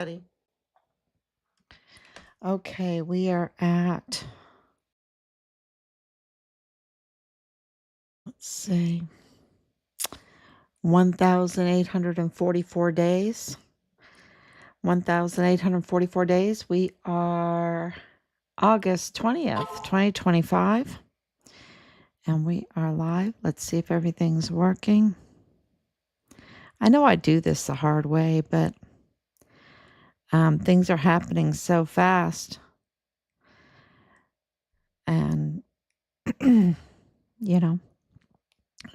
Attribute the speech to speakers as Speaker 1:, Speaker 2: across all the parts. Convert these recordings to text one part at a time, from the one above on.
Speaker 1: Ready. Okay, we are at, let's see, 1,844 days. 1,844 days. We are August 20th, 2025. And we are live. Let's see if everything's working. I know I do this the hard way, but things are happening so fast. And, you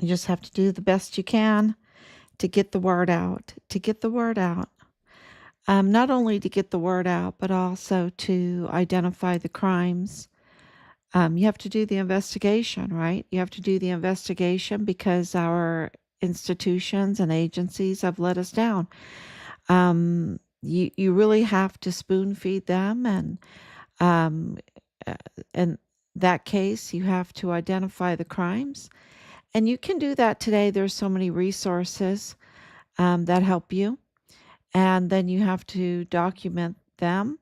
Speaker 1: just have to do the best you can to get the word out, not only to get the word out, but also to identify the crimes. You have to do the investigation, right? You have to do the investigation because our institutions and agencies have let us down. You really have to spoon feed them, and in that case, you have to identify the crimes, and you can do that today. There's so many resources that help you. And then you have to document them,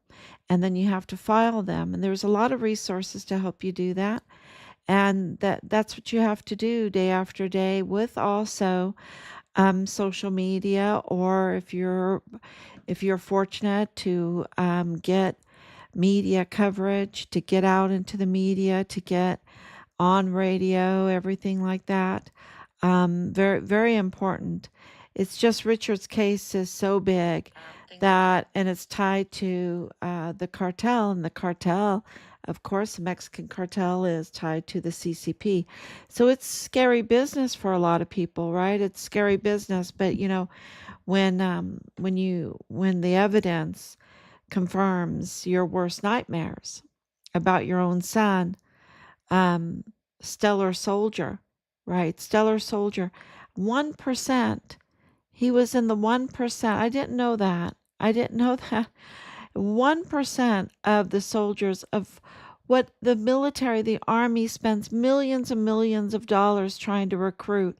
Speaker 1: and then you have to file them. And there's a lot of resources to help you do that. And that's what you have to do day after day, with also social media, or if you're fortunate to get media coverage, to get out into the media, to get on radio, everything like that. Very, very important. It's just Richard's case is so big that, and it's tied to the cartel, and the cartel, of course, the Mexican cartel is tied to the CCP. So it's scary business for a lot of people, right? It's scary business, but when the evidence confirms your worst nightmares about your own son, um, stellar soldier, right? Stellar soldier, 1%. He was in the 1%. I didn't know that. 1% of the soldiers of what the military, the army spends millions and millions of dollars trying to recruit.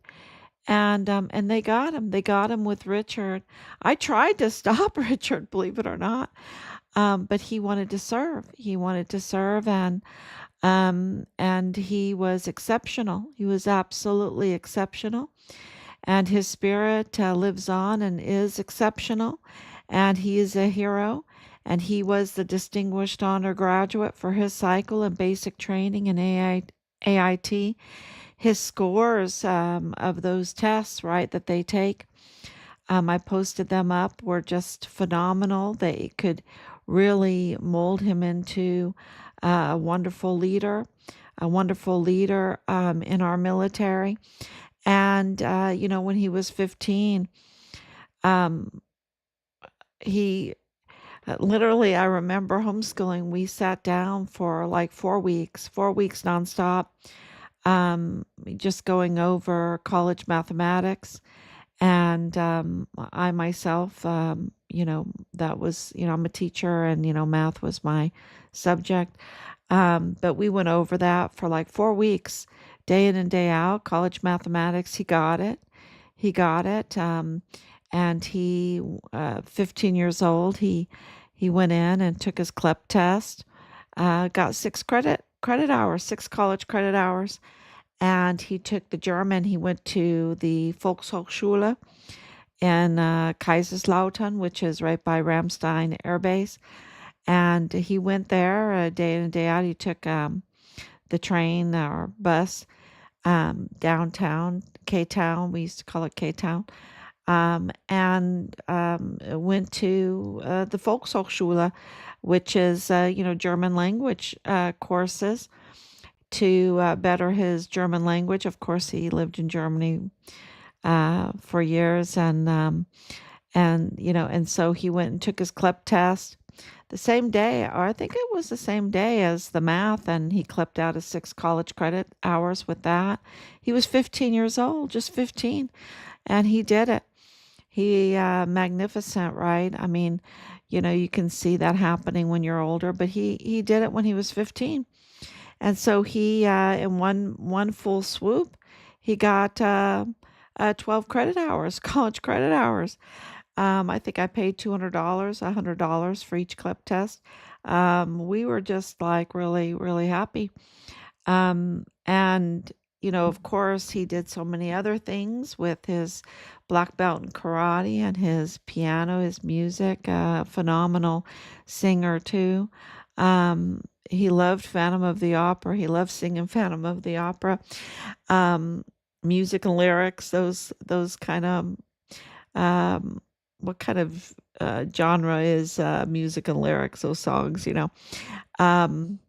Speaker 1: And they got him. They got him with Richard. I tried to stop Richard, believe it or not. But he wanted to serve. He wanted to serve, and he was exceptional. He was absolutely exceptional. And his spirit lives on and is exceptional. And he is a hero. And he was the distinguished honor graduate for his cycle in basic training in AIT. His scores of those tests, right, that they take, I posted them up, were just phenomenal. They could really mold him into a wonderful leader, in our military. And, when he was 15, um, he literally, I remember homeschooling. We sat down for like 4 weeks, 4 weeks nonstop, just going over college mathematics. And I myself, that was, I'm a teacher, and, math was my subject. But we went over that for like 4 weeks, day in and day out, college mathematics. He got it. He got it. And he, 15 years old, he went in and took his CLEP test, got six college credit hours. And he took the German. He went to the Volkshochschule in Kaiserslautern, which is right by Ramstein Air Base. And he went there day in and day out. He took the train or bus downtown, K-Town. We used to call it K-Town. And went to the Volkshochschule, which is, German language courses to better his German language. Of course, he lived in Germany for years, and so he went and took his CLEP test the same day, or I think it was the same day as the math, and he clipped out his 6 college credit hours with that. He was 15 years old, just 15, and he did it. He magnificent, right? I mean, you can see that happening when you're older, but he did it when he was 15. And so he, in one full swoop, he got 12 credit hours, college credit hours. I think I paid $200, $100 for each clip test. We were just like really, really happy. And, of course, he did so many other things with his black belt in karate and his piano, his music, phenomenal singer too. He loved Phantom of the Opera. He loved singing Phantom of the Opera. Um, Music and lyrics, those kind of, um, what kind of genre is music and lyrics, those songs, Um,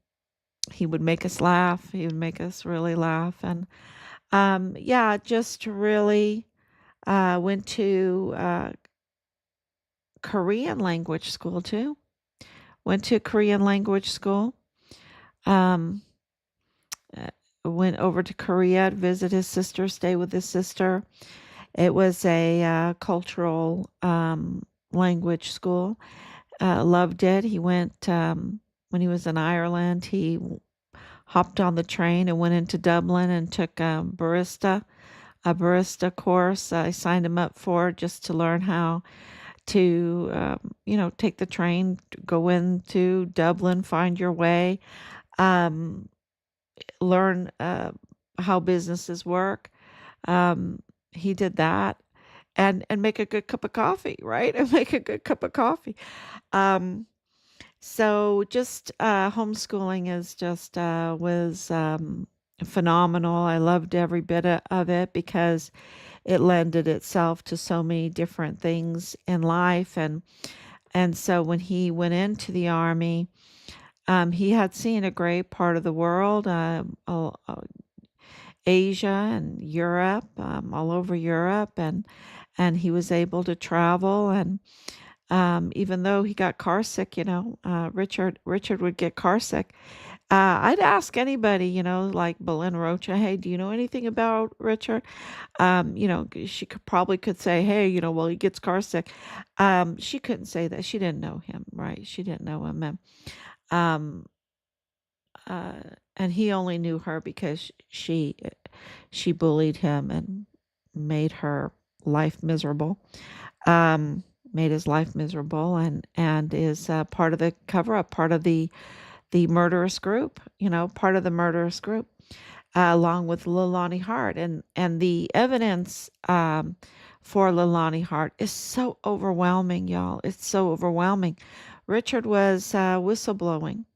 Speaker 1: he would make us laugh. He would make us really laugh. And yeah, just really went to Korean language school too. Went to Korean language school. Um, uh, Went over to Korea to visit his sister, stay with his sister. It was a cultural language school. Loved it. He went when he was in Ireland. He hopped on the train and went into Dublin and took a barista course. I signed him up for just to learn how to, take the train, go into Dublin, find your way, um, learn how businesses work. Um, he did that and make a good cup of coffee, right? And make a good cup of coffee. Um, So just homeschooling is just was phenomenal. I loved every bit of it because it lended itself to so many different things in life. And so when he went into the army, he had seen a great part of the world, Asia and Europe, all over Europe, and he was able to travel. And even though he got car sick, Richard would get car sick. I'd ask anybody, like Belinda Rocha, hey, do you know anything about Richard? She could say, hey, well, he gets car sick. She couldn't say that. She didn't know him, right? She didn't know him. Um, uh, and he only knew her because she bullied him and made her life miserable. Um, Made his life miserable and is part of the cover up, part of the murderous group, part of the murderous group, along with Leilani Hart. And the evidence for Leilani Hart is so overwhelming, y'all. It's so overwhelming. Richard was whistleblowing,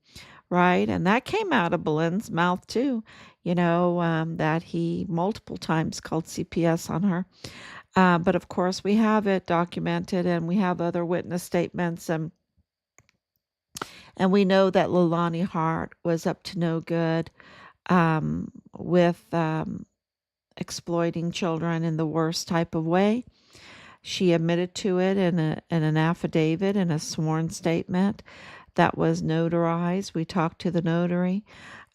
Speaker 1: right? And that came out of Belinda's mouth too, that he multiple times called CPS on her. But of course, we have it documented and we have other witness statements. And we know that Leilani Hart was up to no good with exploiting children in the worst type of way. She admitted to it in an affidavit, in a sworn statement that was notarized. We talked to the notary.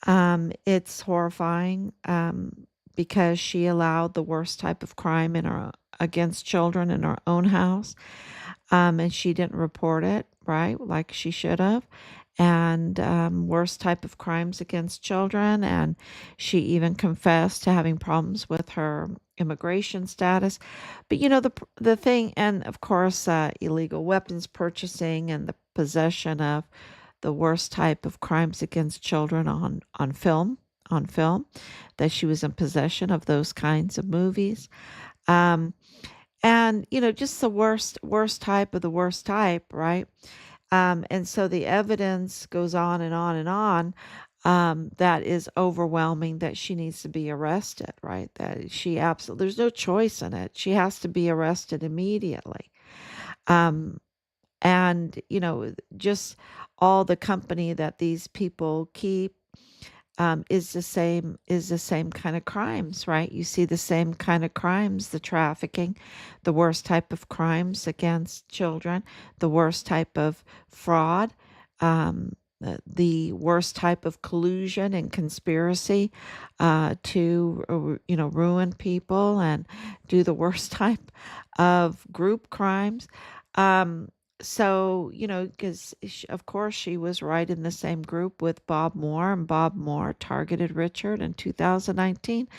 Speaker 1: It's horrifying because she allowed the worst type of crime against children in her own house, and she didn't report it, right, like she should have. And worst type of crimes against children. And she even confessed to having problems with her immigration status. But the thing, and of course, illegal weapons purchasing and the possession of the worst type of crimes against children on film, that she was in possession of those kinds of movies. Um, and just the worst type of the worst type, right? And so the evidence goes on and on and on. That is overwhelming that she needs to be arrested, right? That she absolutely, there's no choice in it. She has to be arrested immediately. Um, and, just all the company that these people keep is the same kind of crimes, right? You see the same kind of crimes, the trafficking, the worst type of crimes against children, the worst type of fraud, the worst type of collusion and conspiracy to ruin people and do the worst type of group crimes. Um, So, because of course she was right in the same group with Bob Moore, and Bob Moore targeted Richard in 2019,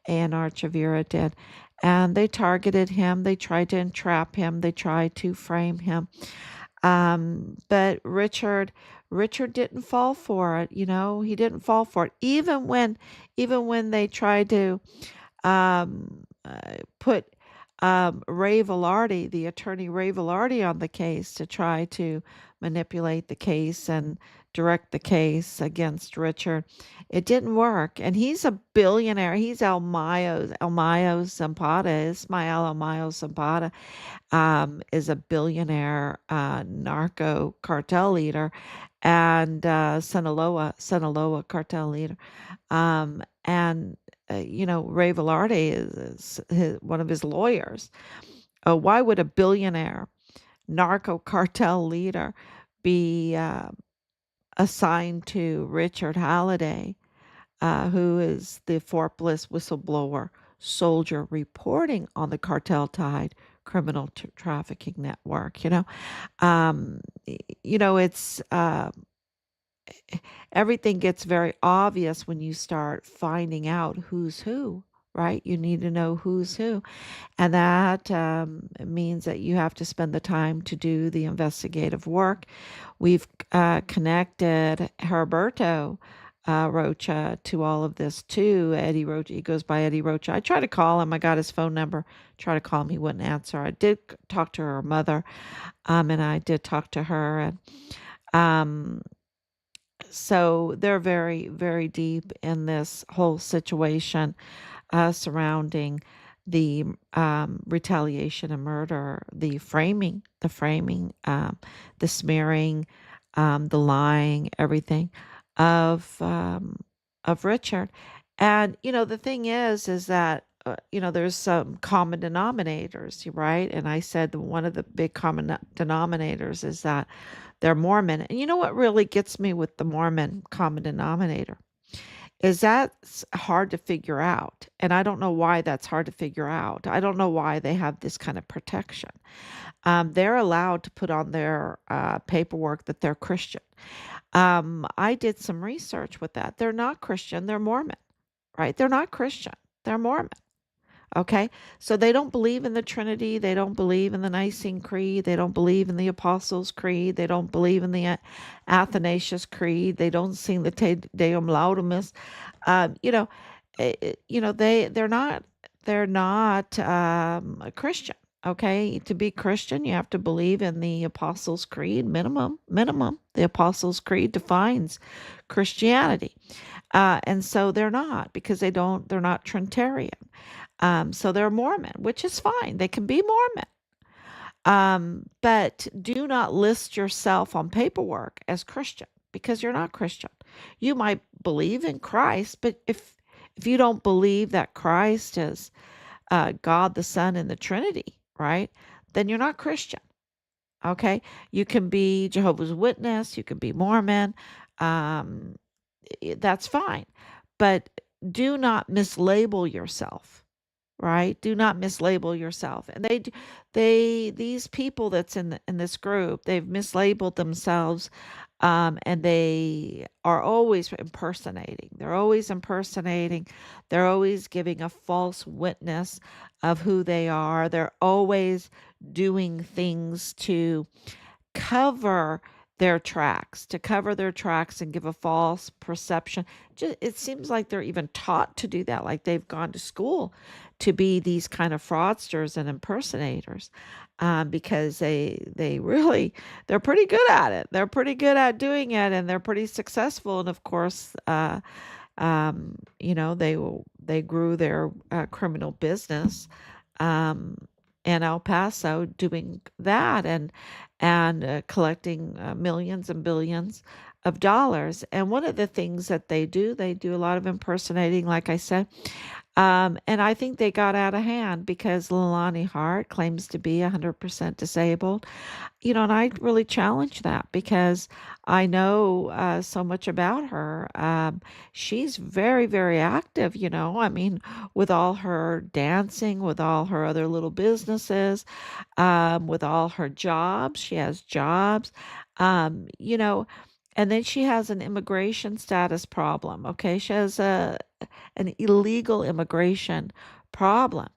Speaker 1: and Archivera did. And they targeted him, they tried to entrap him, they tried to frame him. But Richard didn't fall for it, he didn't fall for it. Even when they tried to put Ray Velarde, the attorney Ray Velarde, on the case to try to manipulate the case and direct the case against Richard. It didn't work. And he's a billionaire. He's El Mayo Zapata, Ismael El Mayo Zapata, is a billionaire narco cartel leader, and Sinaloa cartel leader. And Ray Velarde is one of his lawyers. Why would a billionaire narco cartel leader be assigned to Richard Halliday, who is the Fort Bliss whistleblower soldier reporting on the cartel tied criminal trafficking network? Um, it's everything gets very obvious when you start finding out who's who, right? You need to know who's who. And that means that you have to spend the time to do the investigative work. We've connected Herberto Rocha to all of this too. Eddie Rocha, he goes by Eddie Rocha. I tried to call him. I got his phone number. Try to call him. He wouldn't answer. I did talk to her mother, and I did talk to her. And um, so they're very, very deep in this whole situation surrounding the retaliation and murder, the smearing, the lying, everything of Richard. And the thing is that there's some common denominators, right? And I said one of the big common denominators is that they're Mormon. And you know what really gets me with the Mormon common denominator is that's hard to figure out. And I don't know why that's hard to figure out. I don't know why they have this kind of protection. They're allowed to put on their paperwork that they're Christian. I did some research with that. They're not Christian, they're Mormon, right? They're not Christian, they're Mormon. Okay, so they don't believe in the Trinity. They don't believe in the Nicene Creed. They don't believe in the Apostles' Creed. They don't believe in the Athanasius Creed. They don't sing the Te Deum Laudamus. Um, you know, they're not a Christian. Okay, to be Christian, you have to believe in the Apostles' Creed minimum. The Apostles' Creed defines Christianity, and so they're not because they're not Trinitarian. So they're Mormon, which is fine. They can be Mormon. But do not list yourself on paperwork as Christian because you're not Christian. You might believe in Christ, but if you don't believe that Christ is God the Son and the Trinity, right? Then you're not Christian. Okay, you can be Jehovah's Witness, you can be Mormon. Um, that's fine, but do not mislabel yourself, right? Do not mislabel yourself. And these people that's in this group, they've mislabeled themselves, and they are always impersonating. They're always impersonating. They're always giving a false witness of who they are. They're always doing things to cover their tracks and give a false perception. Just, it seems like they're even taught to do that, like they've gone to school to be these kind of fraudsters and impersonators, because they're pretty good at it. They're pretty good at doing it, and they're pretty successful. And of course, they grew their criminal business um, in El Paso doing that, and collecting millions and billions of dollars. And one of the things that they do a lot of impersonating, like I said. And I think they got out of hand because Leilani Hart claims to be 100% disabled. And I really challenge that because I know so much about her. She's very, very active, I mean, with all her dancing, with all her other little businesses, with all her jobs. She has jobs, um, you know, and then she has an immigration status problem. Okay. She has an illegal immigration problem.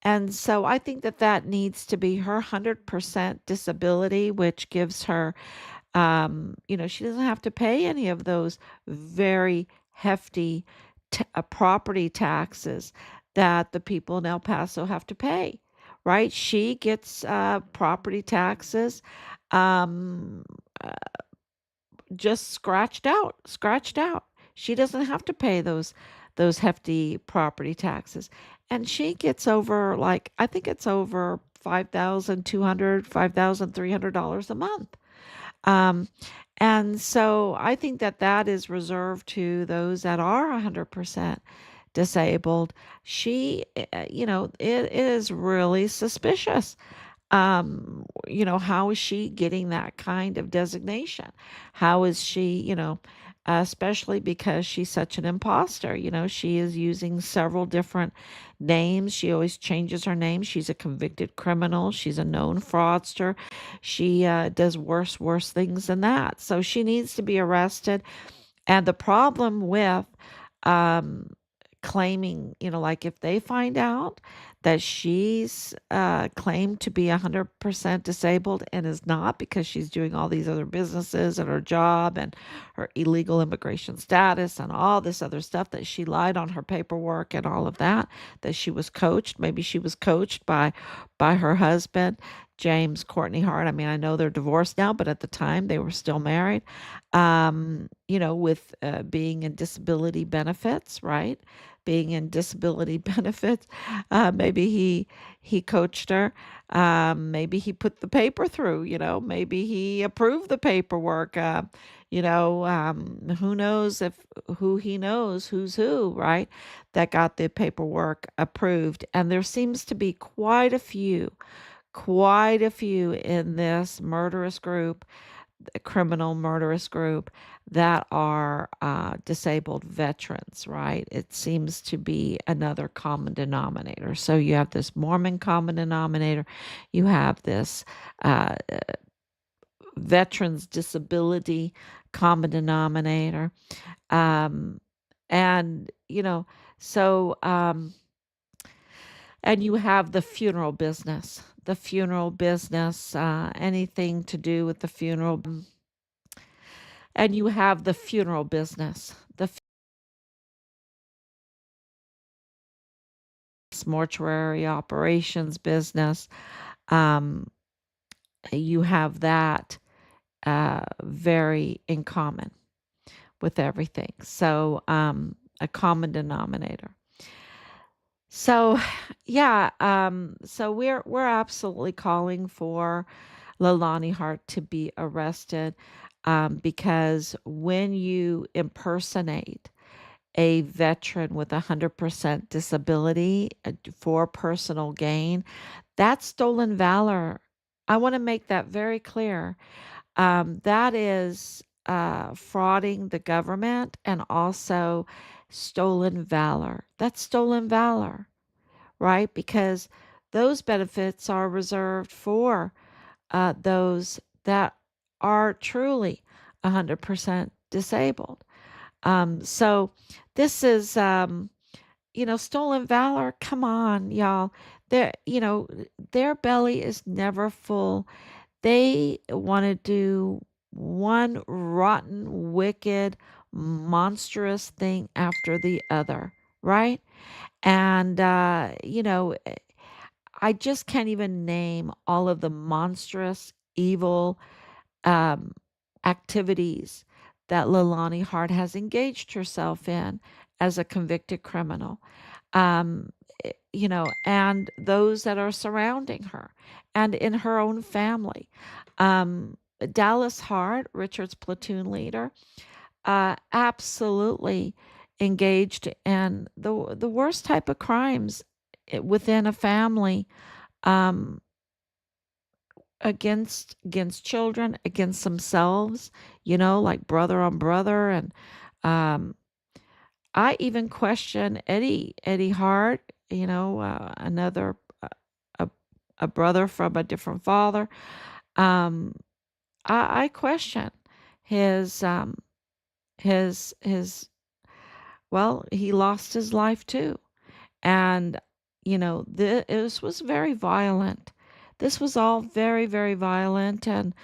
Speaker 1: And so I think that that needs to be her 100% disability, which gives her, she doesn't have to pay any of those very hefty property taxes that the people in El Paso have to pay, right? She gets property taxes um, just scratched out. She doesn't have to pay those hefty property taxes. And she gets over like I think it's over 5,200, $5,300 a month. Um, and so I think that that is reserved to those that are 100% disabled. It is really suspicious. How is she getting that kind of designation? How is she, especially because she's such an imposter, she is using several different names. She always changes her name. She's a convicted criminal. She's a known fraudster. She does worse things than that. So she needs to be arrested. And the problem with um, claiming, like if they find out that she's claimed to be 100% disabled and is not because she's doing all these other businesses and her job and her illegal immigration status and all this other stuff that she lied on her paperwork and all of that, that she was coached. Maybe she was coached by her husband, James Courtney Hart. I mean, I know they're divorced now, but at the time they were still married. With being in disability benefits, right? Being in disability benefits. Maybe he coached her. Maybe he put the paper through. Maybe he approved the paperwork. Who knows if who he knows who's who, right? That got the paperwork approved, and there seems to be quite a few in this murderous group, the criminal murderous group, that are disabled veterans, right? It seems to be another common denominator. So you have this Mormon common denominator, you have this uh, veterans disability common denominator, um, and so and you have the funeral business. The funeral business, anything to do with the funeral, and you have the funeral business, the mortuary operations business. Um, you have that very in common with everything. So, a common denominator. So, yeah. So we're absolutely calling for Leilani Hart to be arrested, because when you impersonate a veteran with 100% disability for personal gain, that's stolen valor. I want to make that very clear. That is frauding the government and also stolen valor. That's stolen valor, right? Because those benefits are reserved for those that are truly 100% disabled. So this is, stolen valor. Come on, y'all. Their belly is never full. They want to do one rotten, wicked, monstrous thing after the other, right? And, I just can't even name all of the monstrous, evil um, activities that Leilani Hart has engaged herself in as a convicted criminal. Um, and those that are surrounding her and in her own family. Dallas Hart, Richard's platoon leader, absolutely engaged in the worst type of crimes within a family, um, against children, against themselves, like brother on brother. And um, I even question Eddie Hart, another a, a brother from a different father. Um, I question his his well, he lost his life too. And, this was very violent. This was all very, very violent. And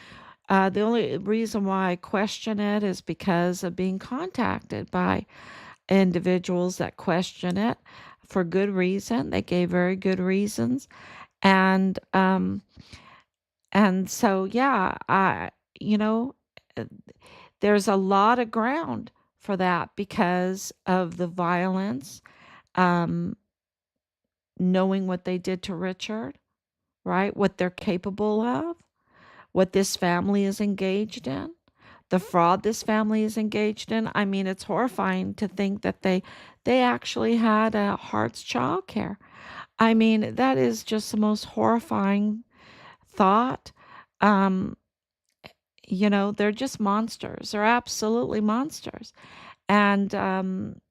Speaker 1: the only reason why I question it is because of being contacted by individuals that question it for good reason. They gave very good reasons. And, and so, yeah, you know, uh, there's a lot of ground for that because of the violence, um, knowing what they did to Richard, right? What they're capable of, what this family is engaged in, the fraud this family is engaged in. I mean, it's horrifying to think that they actually had a Hart's child care. I mean, that is just the most horrifying thought. Um, they're just monsters. They're absolutely monsters. And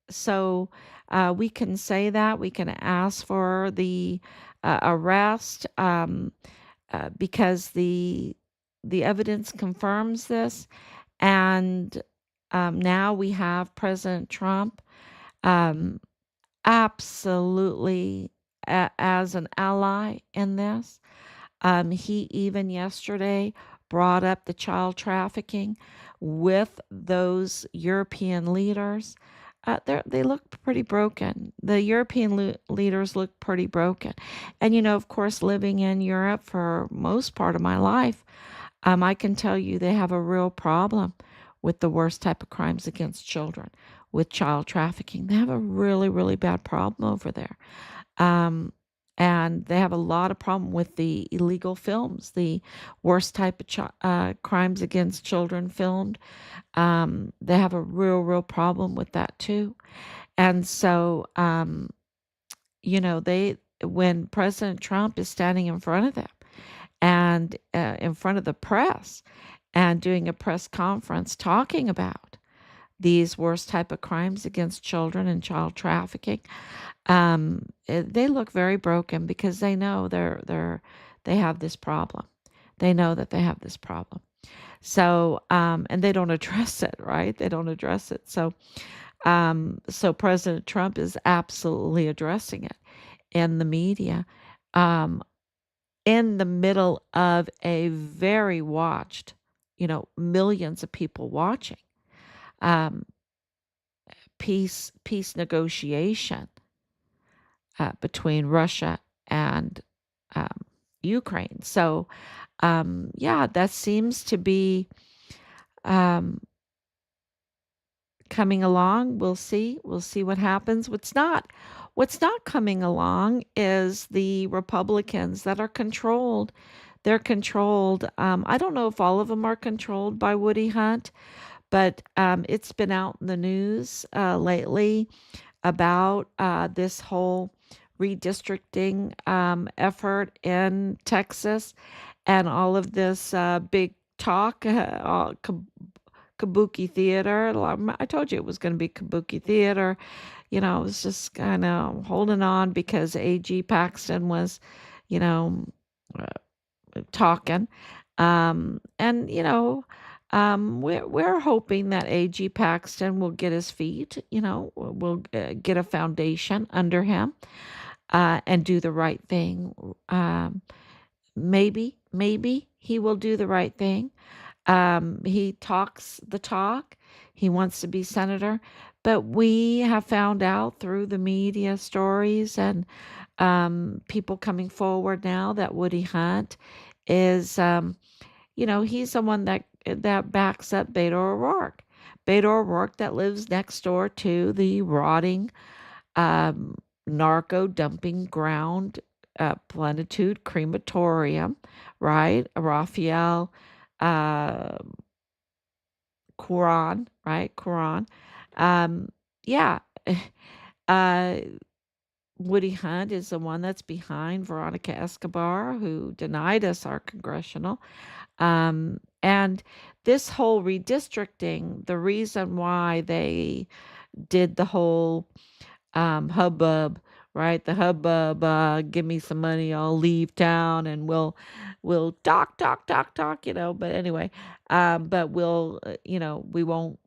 Speaker 1: so we can say that. We can ask for the arrest, because the evidence confirms this. And now we have President Trump, um, absolutely as an ally in this. He even yesterday brought up the child trafficking with those European leaders. They look pretty broken. The European leaders look pretty broken. And, of course, living in Europe for most part of my life, I can tell you they have a real problem with the worst type of crimes against children, with child trafficking. They have a really, really bad problem over there. Um, and they have a lot of problem with the illegal films, the worst type of crimes against children filmed. They have a real, real problem with that too. And so, they when President Trump is standing in front of them and in front of the press and doing a press conference talking about these worst type of crimes against children and child trafficking, they look very broken because they know they have this problem. They know that they have this problem. So, and they don't address it, right? They don't address it. So President Trump is absolutely addressing it in the media, um, in the middle of a very watched, millions of people watching, um, peace negotiation between Russia and um, Ukraine. So, yeah, that seems to be um, coming along. We'll see. We'll see what happens. What's not coming along is the Republicans that are controlled. They're controlled. I don't know if all of them are controlled by Woody Hunt, but it's been out in the news lately about this whole redistricting effort in Texas and all of this big talk, kabuki theater. I told you it was going to be kabuki theater. I was just kind of holding on because A.G. Paxton was, you know, uh, talking. And, we're hoping that A.G. Paxton will get his feet, will get a foundation under him and do the right thing. Maybe he will do the right thing. He talks the talk. He wants to be senator. But we have found out through the media stories and people coming forward now that Woody Hunt is, he's someone that backs up Beto O'Rourke. Beto O'Rourke that lives next door to the rotting um, narco dumping ground, Plenitude Crematorium, right? Raphael, uh, Quran, right? Quran. Um, yeah, uh, Woody Hunt is the one that's behind Veronica Escobar, who denied us our congressional. And this whole redistricting, the reason why they did the whole hubbub, right? The hubbub, give me some money, I'll leave town, and we'll talk, But anyway, but we won't.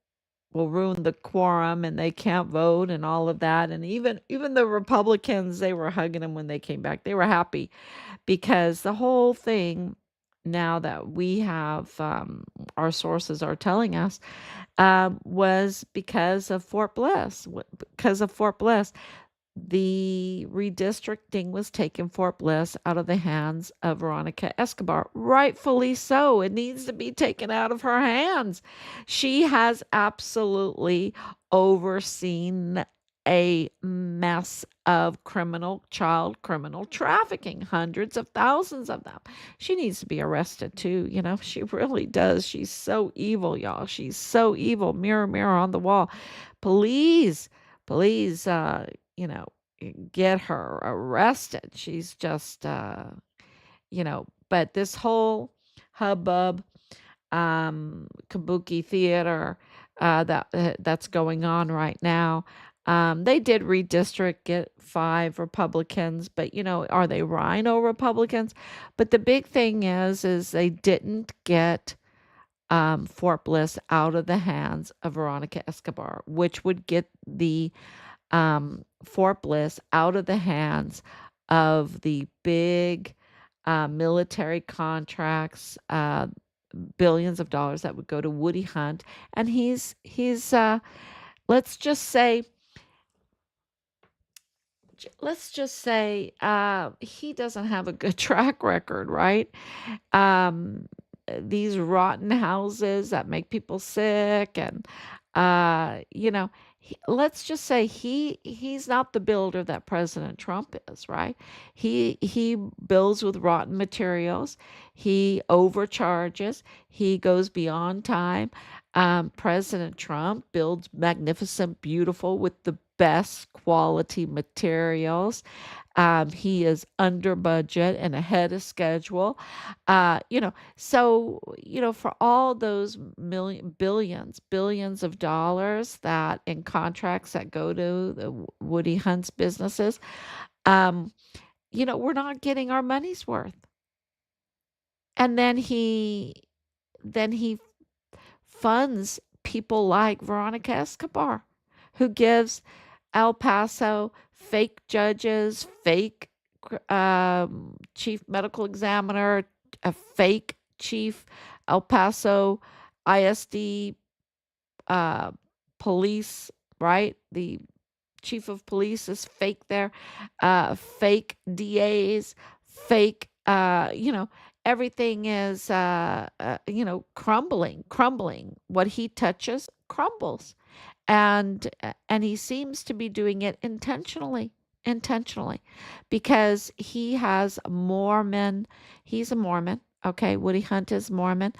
Speaker 1: We'll ruin the quorum, and they can't vote, and all of that. And even the Republicans, they were hugging them when they came back. They were happy because the whole thing. Now that we have our sources are telling us, was because of Fort Bliss. Because of Fort Bliss, the redistricting was taking Fort Bliss out of the hands of Veronica Escobar. Rightfully so. It needs to be taken out of her hands. She has absolutely overseen a mess of child criminal trafficking, hundreds of thousands of them. She needs to be arrested too. She really does. She's so evil, y'all. She's so evil. Mirror, mirror on the wall. Please, please, you know, get her arrested. She's just, but this whole hubbub, kabuki theater, that's going on right now. They did redistrict, get 5 Republicans, but are they Rhino Republicans? But the big thing is they didn't get Fort Bliss out of the hands of Veronica Escobar, which would get the Fort Bliss out of the hands of the big military contracts, billions of dollars that would go to Woody Hunt, and he's let's just say he doesn't have a good track record, right? um, these rotten houses that make people sick, and let's just say he's not the builder that President Trump is, right? He builds with rotten materials. He overcharges. He goes beyond time. President Trump builds magnificent, beautiful, with the best quality materials. He is under budget and ahead of schedule. For all those billions of dollars that in contracts that go to the Woody Hunt's businesses, um, we're not getting our money's worth. And then he funds people like Veronica Escobar, who gives El Paso fake judges, fake chief medical examiner, a fake chief El Paso ISD uh, police, right? The chief of police is fake there, fake DAs, fake, everything is, crumbling. What he touches crumbles. And he seems to be doing it intentionally, because he has Mormon. He's a Mormon. Okay, Woody Hunt is Mormon.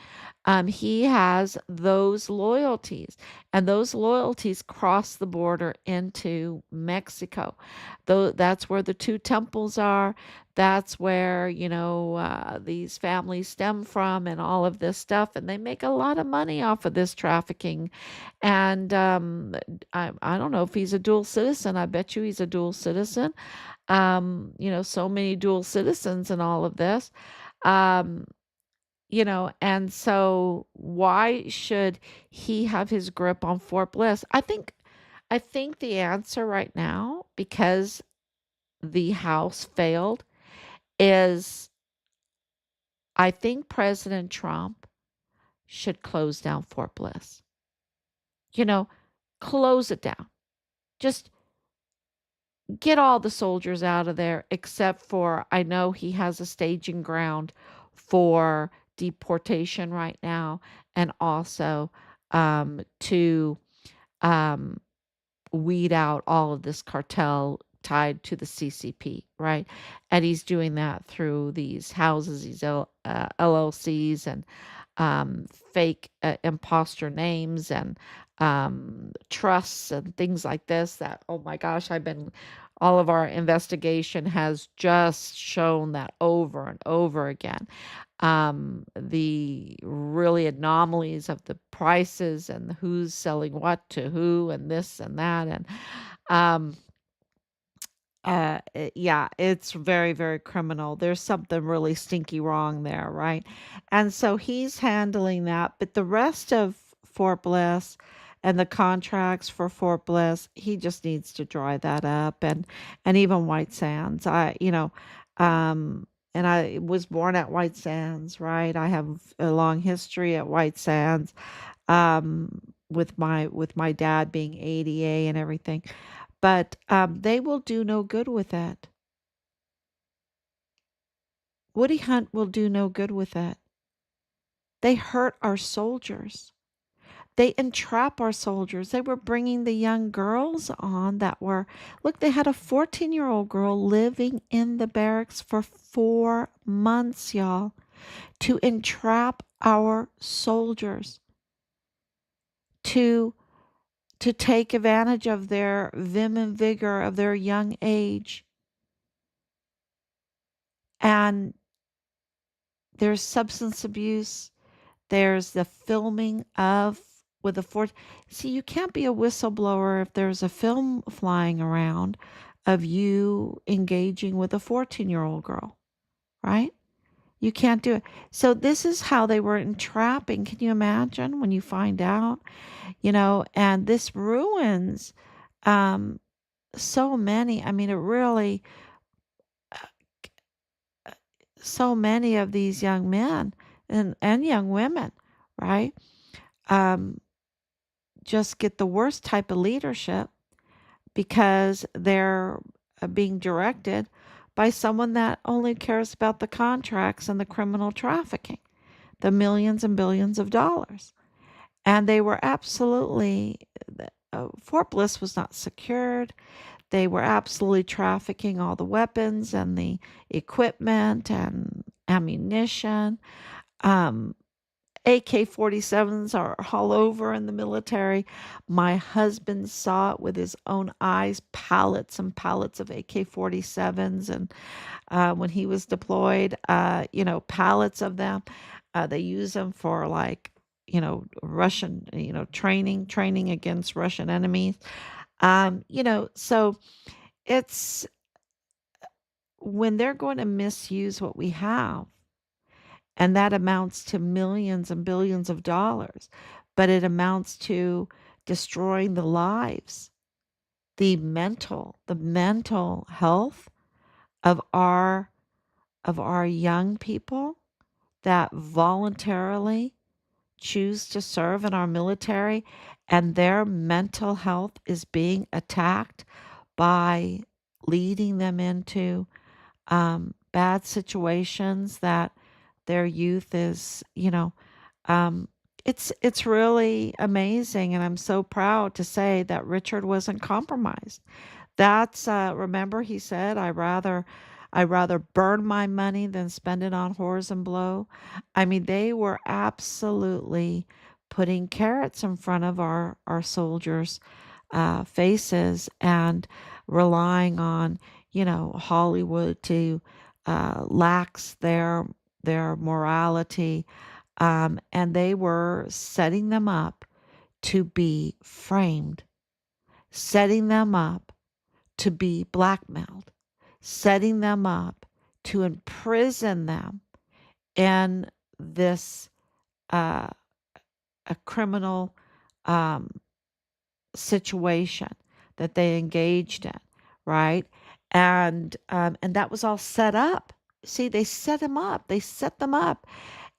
Speaker 1: He has those loyalties, and those loyalties cross the border into Mexico. Though that's where the two temples are. That's where these families stem from, and all of this stuff, and they make a lot of money off of this trafficking. And I don't know if he's a dual citizen. I bet you he's a dual citizen. So many dual citizens in all of this. Um, and so why should he have his grip on Fort Bliss? I think the answer right now, because the House failed, is I think President Trump should close down Fort Bliss. You know, close it down. Just get all the soldiers out of there, except for, I know he has a staging ground for deportation right now, and also to um, weed out all of this cartel tied to the CCP, right? And he's doing that through these houses, these LLCs, and fake imposter names and trusts and things like this that, oh my gosh, all of our investigation has just shown that over and over again. The really anomalies of the prices and who's selling what to who and this and that. And um, yeah, it's very, very criminal. There's something really stinky wrong there, right? And so he's handling that, but the rest of Fort Bliss and the contracts for Fort Bliss, he just needs to dry that up, and even White Sands. Um and I was born at White Sands, right? I have a long history at White Sands with my dad being ADA and everything. But they will do no good with it. Woody Hunt will do no good with it. They hurt our soldiers. They entrap our soldiers. They were bringing the young girls on that were, look, they had a 14-year-old girl living in the barracks for 4 months, y'all, to entrap our soldiers, to to take advantage of their vim and vigor of their young age. And there's substance abuse. There's the filming of with a fort. See, you can't be a whistleblower if there's a film flying around of you engaging with a 14-year-old girl, right? You can't do it. So this is how they were entrapping. Can you imagine when you find out? And this ruins um so many. I mean, it really so many of these young men and young women, right? Um just get the worst type of leadership because they're being directed by someone that only cares about the contracts and the criminal trafficking, the millions and billions of dollars. And they were absolutely, Fort Bliss was not secured. They were absolutely trafficking all the weapons and the equipment and ammunition. Um, AK-47s are all over in the military. My husband saw it with his own eyes, pallets and pallets of AK-47s, and when he was deployed, pallets of them. They use them for like, Russian, training against Russian enemies. So it's when they're going to misuse what we have, and that amounts to millions and billions of dollars, but it amounts to destroying the lives, the mental health of our young people that voluntarily choose to serve in our military, and their mental health is being attacked by leading them into bad situations that their youth is, um, it's really amazing, and I'm so proud to say that Richard wasn't compromised. That's remember he said, I rather burn my money than spend it on whores and blow. I mean, they were absolutely putting carrots in front of our soldiers' faces and relying on, Hollywood to lax their morality, and they were setting them up to be framed, setting them up to be blackmailed, setting them up to imprison them in this uh, a criminal um, situation that they engaged in, right? And that was all set up. See, they set them up. They set them up,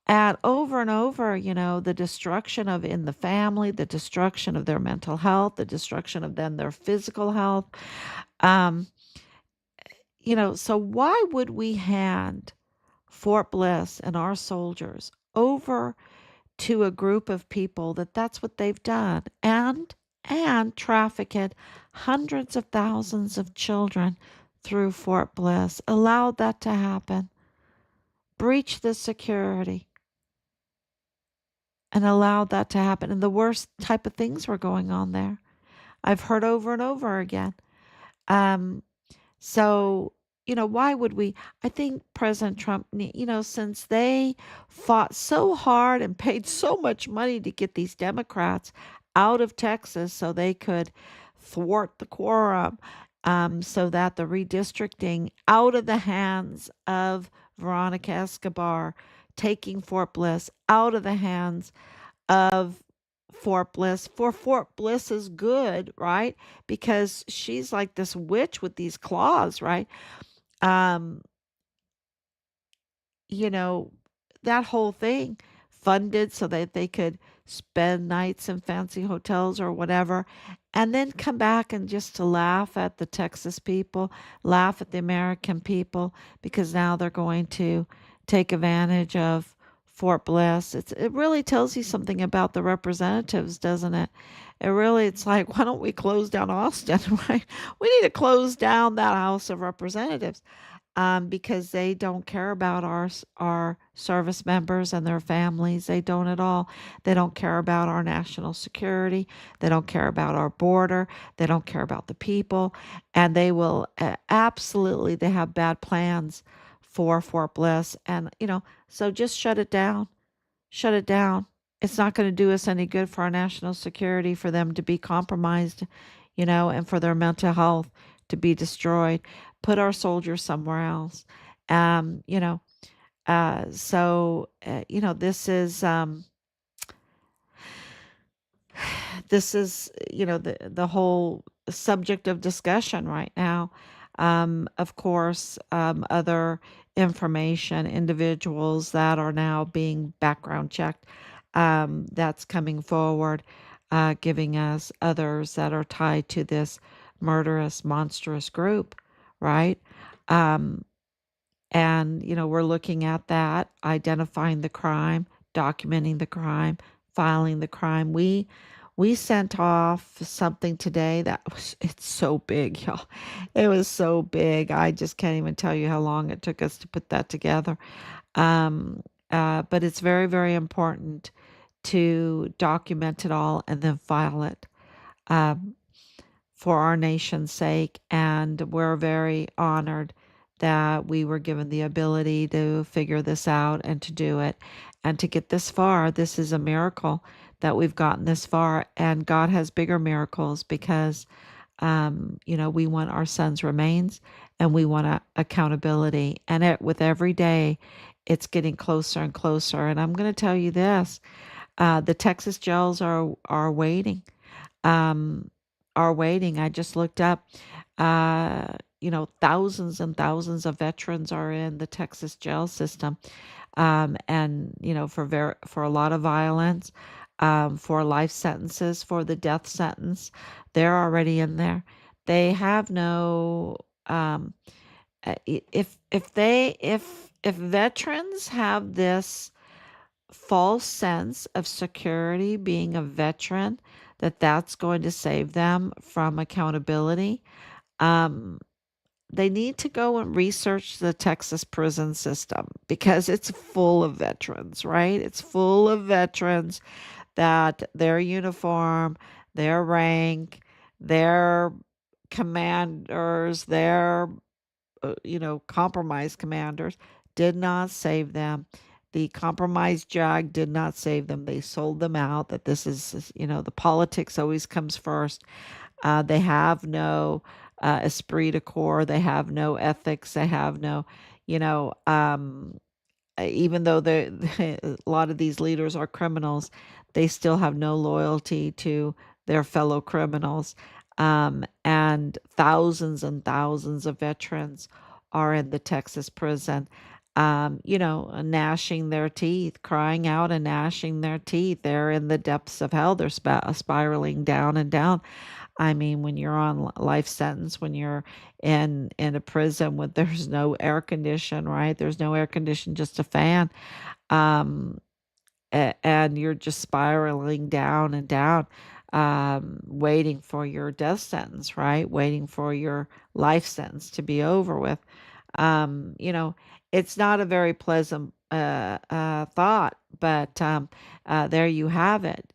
Speaker 1: and over, the destruction of in the family, the destruction of their mental health, the destruction of then their physical health. Um, so why would we hand Fort Bliss and our soldiers over to a group of people that's what they've done, and trafficked hundreds of thousands of children through Fort Bliss, allowed that to happen, breach the security, and allowed that to happen. And the worst type of things were going on there. I've heard over and over again. Um, so, why would we? I think President Trump, since they fought so hard and paid so much money to get these Democrats out of Texas so they could thwart the quorum, so that the redistricting out of the hands of Veronica Escobar, taking Fort Bliss out of the hands of Fort Bliss for Fort Bliss's good, right? Because she's like this witch with these claws, right? Um, you know, that whole thing funded so that they could spend nights in fancy hotels or whatever, and then come back and just to laugh at the Texas people, laugh at the American people, because now they're going to take advantage of Fort Bliss. It really tells you something about the representatives, doesn't it? It's like, why don't we close down Austin, right? We need to close down that House of Representatives, because they don't care about our service members and their families. They don't at all. They don't care about our national security. They don't care about our border. They don't care about the people, and they will absolutely. They have bad plans for Fort Bliss, and so just shut it down. Shut it down. It's not going to do us any good for our national security for them to be compromised, and for their mental health to be destroyed. Put our soldiers somewhere else. Um, you know, this is the whole subject of discussion right now. Of course, other information, individuals that are now being background checked, that's coming forward, giving us others that are tied to this murderous, monstrous group, right? Um, and, we're looking at that, identifying the crime, documenting the crime, filing the crime. We sent off something today that it's so big, y'all. It was so big. I just can't even tell you how long it took us to put that together. Um, but it's very, very important to document it all and then file it. Um, for our nation's sake. And we're very honored that we were given the ability to figure this out and to do it and to get this far. This is a miracle that we've gotten this far. And God has bigger miracles because, we want our son's remains and we want accountability. And with every day, it's getting closer and closer. And I'm going to tell you this: the Texas jails are waiting, um, are waiting. I just looked up, thousands and thousands of veterans are in the Texas jail system, and for a lot of violence, for life sentences, for the death sentence, they're already in there. They have no. If veterans have this false sense of security being a veteran, that's going to save them from accountability. Um, they need to go and research the Texas prison system because it's full of veterans, right? It's full of veterans that their uniform, their rank, their commanders, their compromised commanders did not save them. The compromised jag did not save them. They sold them out. That this is, the politics always comes first. They have no esprit de corps. They have no ethics. They have no, you know, even though a lot of these leaders are criminals, they still have no loyalty to their fellow criminals. And thousands of veterans are in the Texas prison, gnashing their teeth, crying out and gnashing their teeth. They're in the depths of hell. They're spiraling down and down. I mean, when you're on life sentence, when you're in a prison with there's no air condition, right? There's no air condition, just a fan. Um, and you're just spiraling down and down, waiting for your death sentence, right? Waiting for your life sentence to be over with. Um, you know, it's not a very pleasant thought, but there you have it.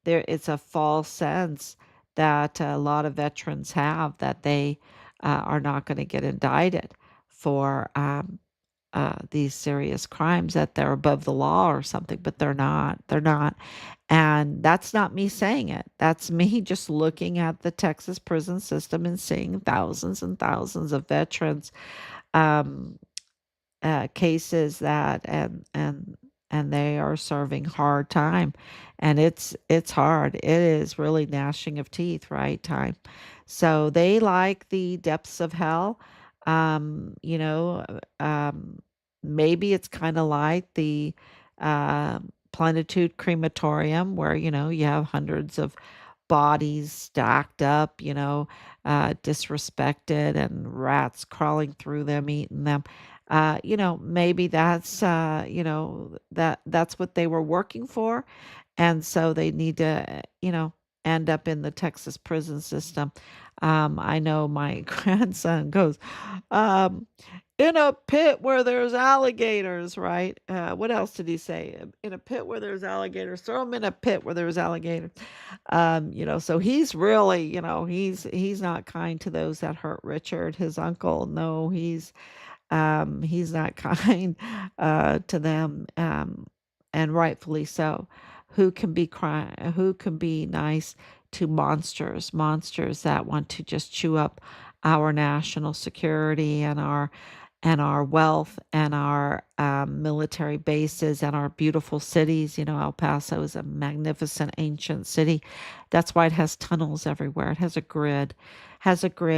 Speaker 1: There it's a false sense that a lot of veterans have that they are not going to get indicted for these serious crimes, that they're above the law or something, but they're not. They're not. And that's not me saying it. That's me just looking at the Texas prison system and seeing thousands and thousands of veterans um, cases that and they are serving hard time, and it's hard. It is really gnashing of teeth, right? Time. So they like the depths of hell. Um, you know, um, Maybe it's kind of like the uh, Plenitude crematorium, where you have hundreds of bodies stacked up, disrespected, and rats crawling through them, eating them. Maybe that's what they were working for, and so they need to, end up in the Texas prison system. I know my grandson goes, um, in a pit where there's alligators, right? What else did he say? In a pit where there's alligators, throw him in a pit where there's alligators. So he's really, he's not kind to those that hurt Richard, his uncle. No, he's not kind to them, and rightfully so. Who can be nice to monsters that want to just chew up our national security and our wealth and our military bases and our beautiful cities. El Paso is a magnificent ancient city. That's why it has tunnels everywhere. It has a grid,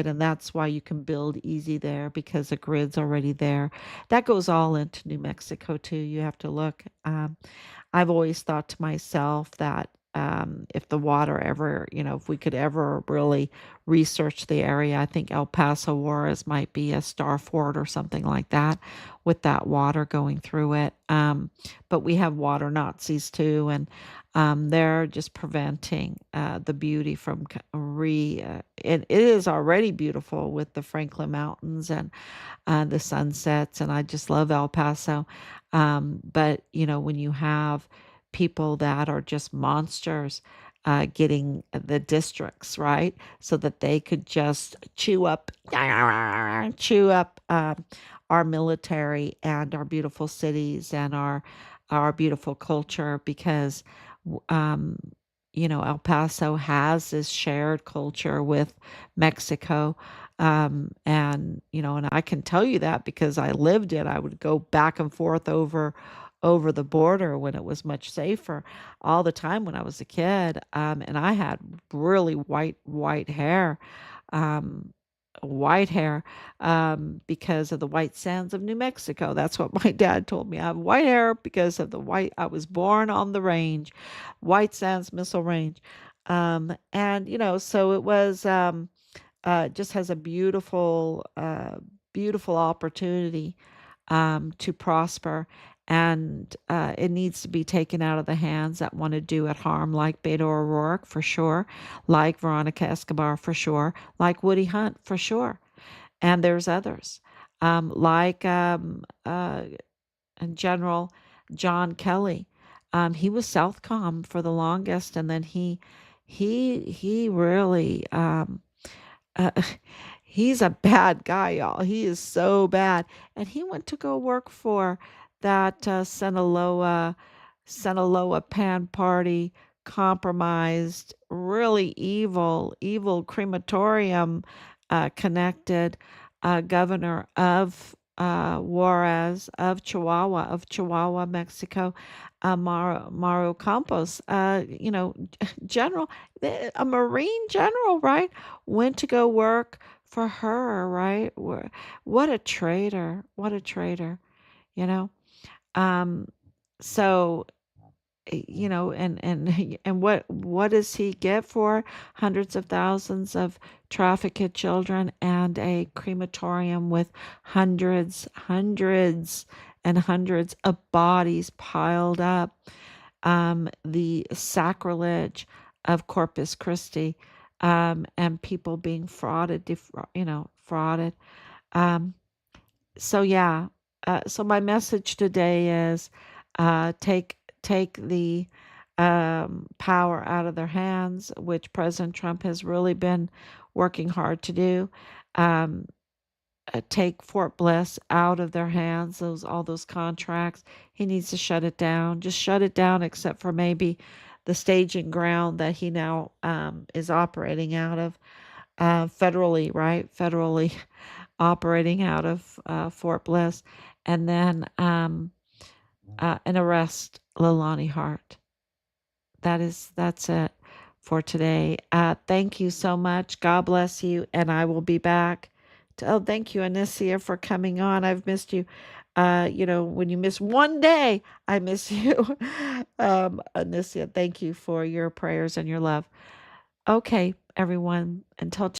Speaker 1: and that's why you can build easy there because the grid's already there. That goes all into New Mexico too. You have to look. I've always thought to myself that if the water ever, if we could ever really research the area, I think El Paso Juarez might be a star fort or something like that with that water going through it. But we have water Nazis too, and they're just preventing the beauty from it is already beautiful with the Franklin Mountains and the sunsets, and I just love El Paso. But when you have people that are just monsters getting the districts, right, so that they could just chew up our military and our beautiful cities and our beautiful culture, because um, El Paso has this shared culture with Mexico. And I can tell you that because I lived it. I would go back and forth over the border when it was much safer all the time when I was a kid. And I had really white hair. Um, White hair because of the white sands of New Mexico. That's what my dad told me. I have white hair because of the white. I was born on the range, White Sands Missile Range. And so it was just has a beautiful opportunity to prosper. And it needs to be taken out of the hands that want to do it harm, like Beto O'Rourke for sure, like Veronica Escobar for sure, like Woody Hunt for sure. And there's others, like General John Kelly. He was Southcom for the longest, and then he really uh, he's a bad guy, y'all. He is so bad. And he went to go work for that Sinaloa Pan Party, compromised, really evil crematorium connected governor of Juarez, of Chihuahua, Mexico, Mario Campos, general, a Marine general, right? Went to go work for her, right? What a traitor! What a traitor! You know. Um, so and what does he get for hundreds of thousands of trafficked children and a crematorium with hundreds and hundreds of bodies piled up? The sacrilege of Corpus Christi, and people being frauded. Um, so yeah, so my message today is take take the power out of their hands, which President Trump has really been working hard to do. Um, take Fort Bliss out of their hands, those all those contracts. He needs to shut it down. Just shut it down, except for maybe the staging ground that he now is operating out of federally, right? Federally operating out of Fort Bliss, and then and arrest Leilani Hart. That's it for today. Thank you so much. God bless you, and I will be back. Oh, thank you, Anicia, for coming on. I've missed you. When you miss one day, I miss you. Anicia, thank you for your prayers and your love. Okay, everyone. Until